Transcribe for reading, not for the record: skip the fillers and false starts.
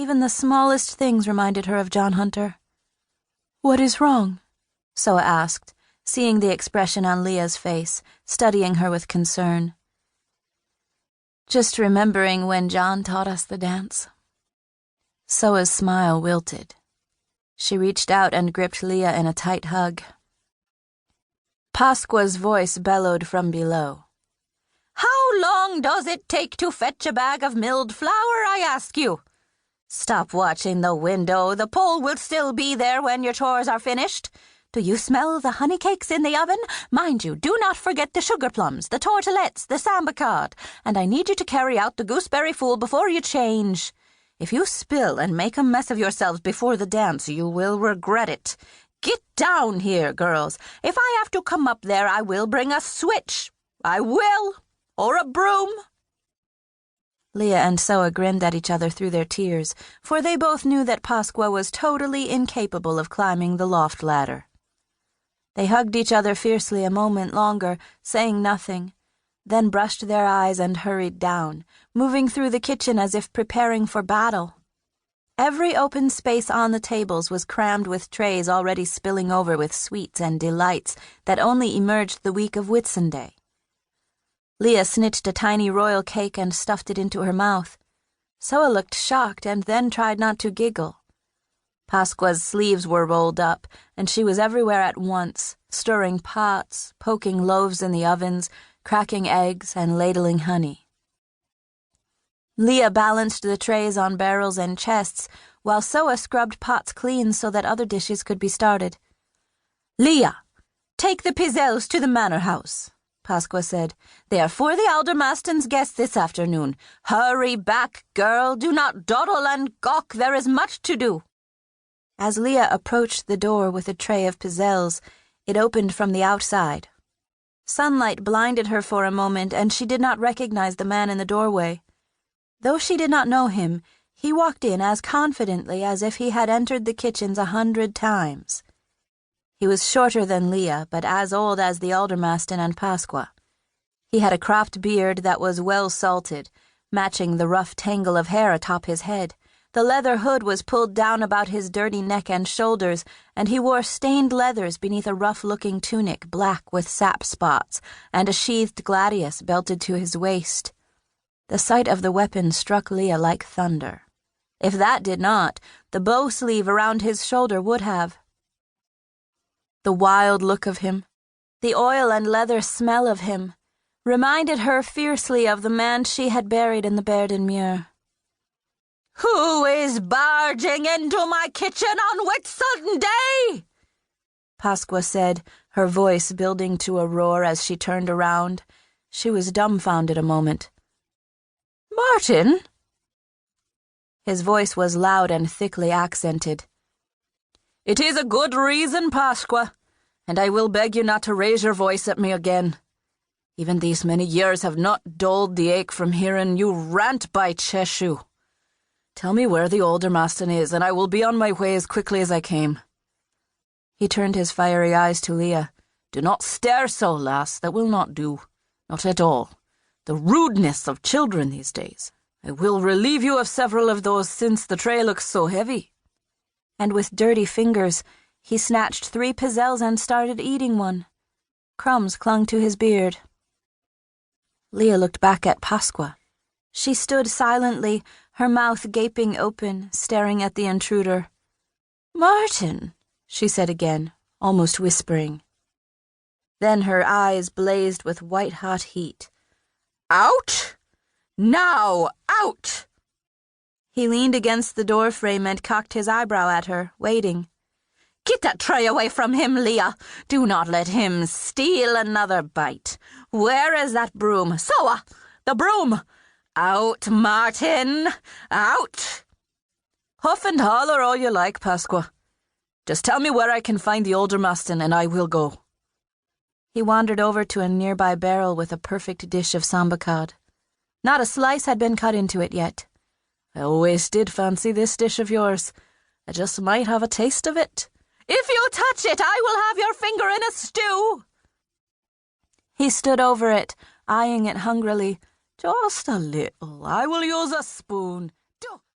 Even the smallest things reminded her of John Hunter. "What is wrong?" Soa asked, seeing the expression on Leah's face, studying her with concern. "Just remembering when John taught us the dance." Soa's smile wilted. She reached out and gripped Leah in a tight hug. Pasqua's voice bellowed from below. "How long does it take to fetch a bag of milled flour, I ask you? Stop watching the window. The pole will still be there when your chores are finished. Do you smell the honey cakes in the oven? Mind you, do not forget the sugar plums, the tortelettes, the sambacard, and I need you to carry out the gooseberry fool before you change. If you spill and make a mess of yourselves before the dance, you will regret it. Get down here, girls. If I have to come up there, I will bring a switch. I will. Or a broom." Leah and Soa grinned at each other through their tears, for they both knew that Pasqua was totally incapable of climbing the loft ladder. They hugged each other fiercely a moment longer, saying nothing, then brushed their eyes and hurried down, moving through the kitchen as if preparing for battle. Every open space on the tables was crammed with trays already spilling over with sweets and delights that only emerged the week of Whitsunday. Leah snitched a tiny royal cake and stuffed it into her mouth. Soa looked shocked and then tried not to giggle. Pasqua's sleeves were rolled up, and she was everywhere at once, stirring pots, poking loaves in the ovens, cracking eggs, and ladling honey. Leah balanced the trays on barrels and chests, while Soa scrubbed pots clean so that other dishes could be started. "Leah, take the pizzelles to the manor house," Pasqua said. "They are for the Aldermaston's guests this afternoon. Hurry back, girl. Do not dawdle and gawk. There is much to do." As Leah approached the door with a tray of pizzelles, it opened from the outside. Sunlight blinded her for a moment, and she did not recognize the man in the doorway. Though she did not know him, he walked in as confidently as if he had entered the kitchens 100 times. He was shorter than Leah, but as old as the Aldermaston and Pasqua. He had a cropped beard that was well salted, matching the rough tangle of hair atop his head. The leather hood was pulled down about his dirty neck and shoulders, and he wore stained leathers beneath a rough-looking tunic black with sap spots, and a sheathed gladius belted to his waist. The sight of the weapon struck Leah like thunder. If that did not, the bow sleeve around his shoulder would have. The wild look of him, the oil and leather smell of him, reminded her fiercely of the man she had buried in the Bairden Muir. "Who is barging into my kitchen on Whitsunday?" Pasqua said, her voice building to a roar as she turned around. She was dumbfounded a moment. "Martin?" His voice was loud and thickly accented. "It is a good reason, Pasqua, and I will beg you not to raise your voice at me again. Even these many years have not dulled the ache from hearing you rant by Cheshire. Tell me where the Aldermaston is, and I will be on my way as quickly as I came." He turned his fiery eyes to Leah. "Do not stare so, lass. That will not do. Not at all. The rudeness of children these days. I will relieve you of several of those since the tray looks so heavy." And with dirty fingers, he snatched 3 pizzelles and started eating one. Crumbs clung to his beard. Leah looked back at Pasqua. She stood silently, her mouth gaping open, staring at the intruder. "Martin," she said again, almost whispering. Then her eyes blazed with white-hot heat. "Out! Now, out!" He leaned against the door frame and cocked his eyebrow at her, waiting. "Get that tray away from him, Leah. Do not let him steal another bite. Where is that broom? Soa, the broom! Out, Martin! Out!" "Huff and holler all you like, Pasqua. Just tell me where I can find the Aldermaston, and I will go." He wandered over to a nearby barrel with a perfect dish of sambacard. Not a slice had been cut into it yet. "I always did fancy this dish of yours. I just might have a taste of it." "If you touch it, I will have your finger in a stew." He stood over it, eyeing it hungrily. "Just a little. I will use a spoon."